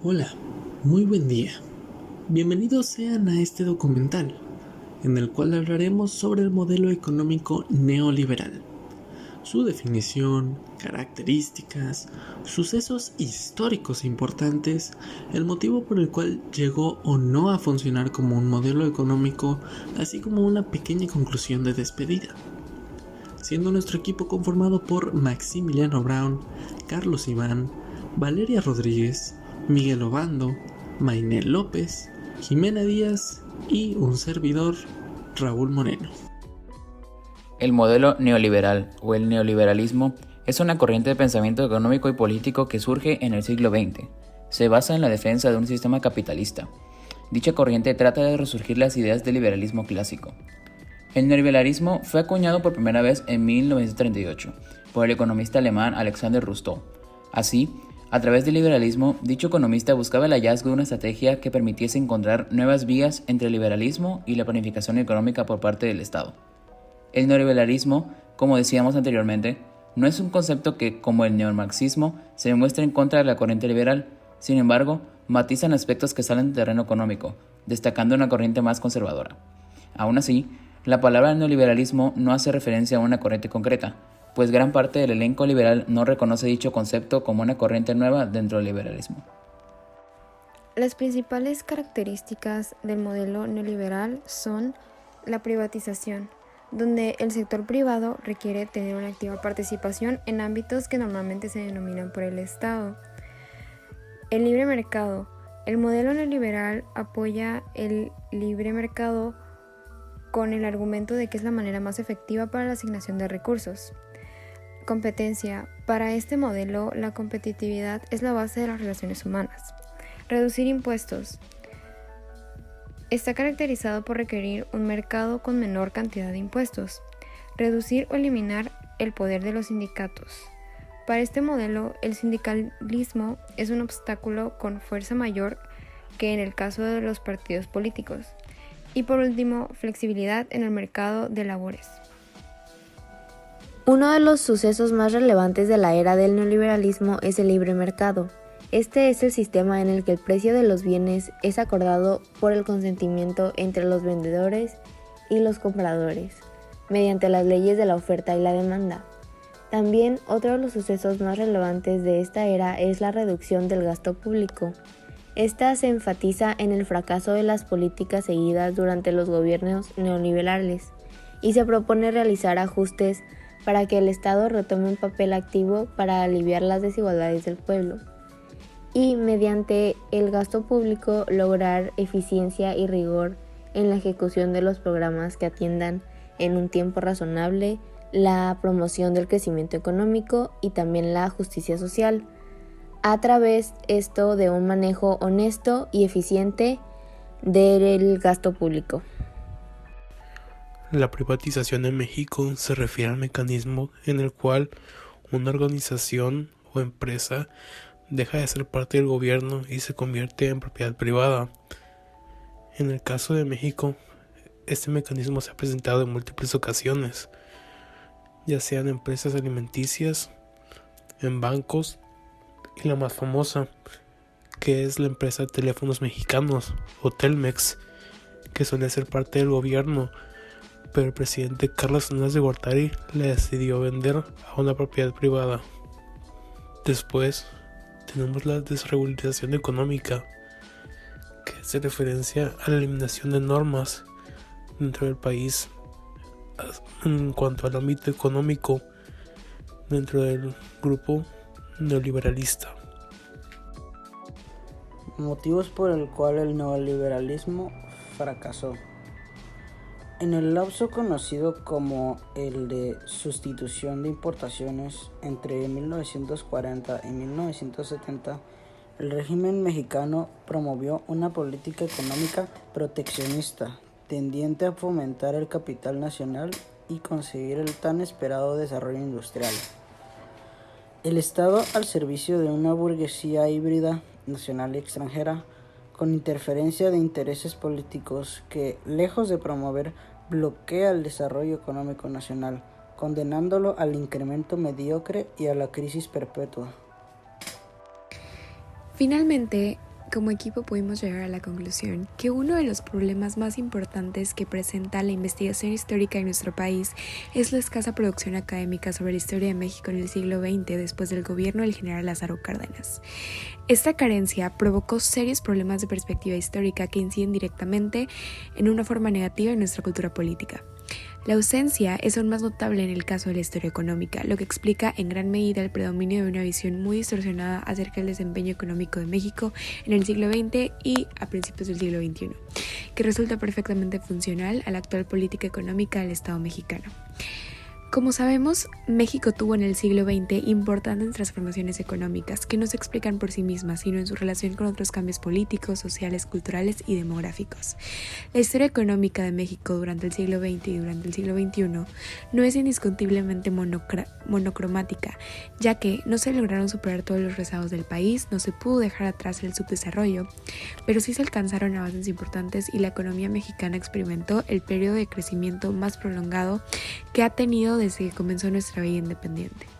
Hola, muy buen día. Bienvenidos sean a este documental, en el cual hablaremos sobre el modelo económico neoliberal, su definición, características, sucesos históricos importantes, el motivo por el cual llegó o no a funcionar como un modelo económico, así como una pequeña conclusión de despedida. Siendo nuestro equipo conformado por Maximiliano Brown, Carlos Iván, Valeria Rodríguez, Miguel Obando, Mainel López, Jimena Díaz y un servidor, Raúl Moreno. El modelo neoliberal o el neoliberalismo es una corriente de pensamiento económico y político que surge en el siglo XX. Se basa en la defensa de un sistema capitalista. Dicha corriente trata de resurgir las ideas del liberalismo clásico. El neoliberalismo fue acuñado por primera vez en 1938 por el economista alemán Alexander Rostow. Así, a través del liberalismo, dicho economista buscaba el hallazgo de una estrategia que permitiese encontrar nuevas vías entre el liberalismo y la planificación económica por parte del Estado. El neoliberalismo, como decíamos anteriormente, no es un concepto que, como el neomarxismo, se demuestre en contra de la corriente liberal. Sin embargo, matizan aspectos que salen del terreno económico, destacando una corriente más conservadora. Aún así, la palabra neoliberalismo no hace referencia a una corriente concreta, pues gran parte del elenco liberal no reconoce dicho concepto como una corriente nueva dentro del liberalismo. Las principales características del modelo neoliberal son la privatización, donde el sector privado requiere tener una activa participación en ámbitos que normalmente se denominan por el Estado. El libre mercado. El modelo neoliberal apoya el libre mercado con el argumento de que es la manera más efectiva para la asignación de recursos. Competencia. Para este modelo, la competitividad es la base de las relaciones humanas. Reducir impuestos. Está caracterizado por requerir un mercado con menor cantidad de impuestos. Reducir o eliminar el poder de los sindicatos. Para este modelo, el sindicalismo es un obstáculo con fuerza mayor que en el caso de los partidos políticos. Y por último, flexibilidad en el mercado de labores. Uno de los sucesos más relevantes de la era del neoliberalismo es el libre mercado. Este es el sistema en el que el precio de los bienes es acordado por el consentimiento entre los vendedores y los compradores, mediante las leyes de la oferta y la demanda. También otro de los sucesos más relevantes de esta era es la reducción del gasto público. Esta se enfatiza en el fracaso de las políticas seguidas durante los gobiernos neoliberales y se propone realizar ajustes para que el Estado retome un papel activo para aliviar las desigualdades del pueblo y, mediante el gasto público, lograr eficiencia y rigor en la ejecución de los programas que atiendan en un tiempo razonable la promoción del crecimiento económico y también la justicia social, a través esto de un manejo honesto y eficiente del gasto público. La privatización en México se refiere al mecanismo en el cual una organización o empresa deja de ser parte del gobierno y se convierte en propiedad privada. En el caso de México, este mecanismo se ha presentado en múltiples ocasiones, ya sean empresas alimenticias, en bancos y la más famosa, que es la empresa de teléfonos mexicanos o Telmex, que suele ser parte del gobierno, pero el presidente Carlos Salinas de Gortari le decidió vender a una propiedad privada. Después tenemos la desregularización económica, que hace referencia a la eliminación de normas dentro del país en cuanto al ámbito económico dentro del grupo neoliberalista. Motivos por el cual el neoliberalismo fracasó. En el lapso conocido como el de sustitución de importaciones entre 1940 y 1970, el régimen mexicano promovió una política económica proteccionista, tendiente a fomentar el capital nacional y conseguir el tan esperado desarrollo industrial. El Estado al servicio de una burguesía híbrida, nacional y extranjera, con interferencia de intereses políticos que, lejos de promover, bloquea el desarrollo económico nacional, condenándolo al incremento mediocre y a la crisis perpetua. Finalmente, como equipo pudimos llegar a la conclusión que uno de los problemas más importantes que presenta la investigación histórica en nuestro país es la escasa producción académica sobre la historia de México en el siglo XX después del gobierno del general Lázaro Cárdenas. Esta carencia provocó serios problemas de perspectiva histórica que inciden directamente en una forma negativa en nuestra cultura política. La ausencia es aún más notable en el caso de la historia económica, lo que explica en gran medida el predominio de una visión muy distorsionada acerca del desempeño económico de México en el siglo XX y a principios del siglo XXI, que resulta perfectamente funcional a la actual política económica del Estado mexicano. Como sabemos, México tuvo en el siglo XX importantes transformaciones económicas que no se explican por sí mismas, sino en su relación con otros cambios políticos, sociales, culturales y demográficos. La historia económica de México durante el siglo XX y durante el siglo XXI no es indiscutiblemente monocromática, ya que no se lograron superar todos los rezagos del país, no se pudo dejar atrás el subdesarrollo, pero sí se alcanzaron avances importantes y la economía mexicana experimentó el periodo de crecimiento más prolongado que ha tenido desde que comenzó nuestra vida independiente.